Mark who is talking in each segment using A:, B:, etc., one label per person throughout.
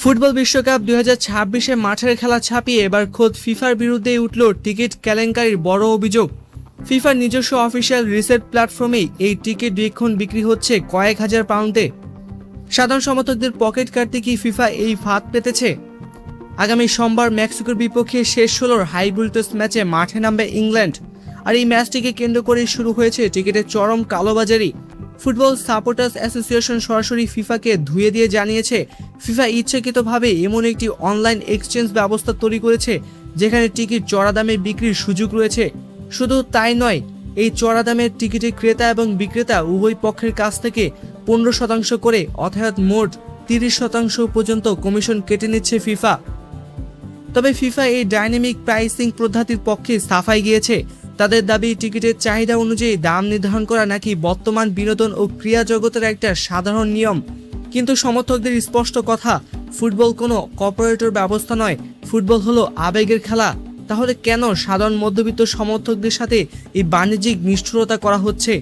A: Football বিশ্বকাপ 2026-এ মাঠের খেলা ছাপিয়ে এবার খোদ ফিফার বিরুদ্ধেই উঠল টিকিট কেলেঙ্কারির বড় অভিযোগ। ফিফার নিজস্ব অফিসিয়াল রিসেট প্ল্যাটফর্মেই এই টিকিট এখন বিক্রি হচ্ছে কয়েক হাজার পাউন্ডে। সাধারণ সমর্থকদের পকেট কাটতে কি ফিফা এই ফাঁদ পেতেছে? আগামী সোমবার মেক্সিকোর বিপক্ষে শেষ 16-র হাই ভোল্টেজ ম্যাচে মাঠে নামবে ইংল্যান্ড। আর এই ম্যাচটিকে কেন্দ্র করেই শুরু হয়েছে টিকিটের চরম কালোবাজারি। ফুটবল সাপোর্টার্স অ্যাসোসিয়েশন সরাসরি ফিফাকে ধুয়ে দিয়ে জানিয়েছে, ফিফা ইচ্ছাকৃতভাবে এমন একটি অনলাইন এক্সচেঞ্জ ব্যবস্থা তৈরি করেছে যেখানে টিকিট চড়া দামে বিক্রির সুযোগ রয়েছে। শুধু তাই নয়, এই চড়া দামের টিকিটের ক্রেতা এবং বিক্রেতা উভয় পক্ষের কাছ থেকে 15% করে অর্থাৎ মোট 30% পর্যন্ত কমিশন কেটে নিচ্ছে ফিফা। তবে ফিফা এই ডাইনামিক প্রাইসিং পদ্ধতির পক্ষে সাফাই গিয়েছে। তাদের দাবি, টিকিটের চাহিদা অনুযায়ী দাম নির্ধারণ করা নাকি বর্তমান বিনোদন ও ক্রীড়া জগতের একটা সাধারণ নিয়ম। কিন্তু সমর্থকদের স্পষ্ট কথা, ফুটবল কোনো কর্পোরেটর ব্যবস্থা নয়, ফুটবল হলো আবেগের খেলা। তাহলে কেন সাধারণ মধ্যবিত্ত সমর্থকদের সাথে এই বাণিজ্যিক নিষ্ঠুরতা করা হচ্ছে?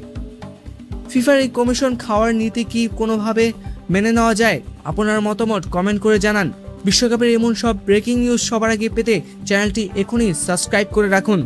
A: ফিফার এই কমিশন খাওয়ার নীতি কি কোনোভাবে মেনে নেওয়া যায়? আপনার মতামত কমেন্ট করে জানান। বিশ্বকাপের এমন সব ব্রেকিং নিউজ সবার আগে পেতে চ্যানেলটি এখনই সাবস্ক্রাইব করে রাখুন।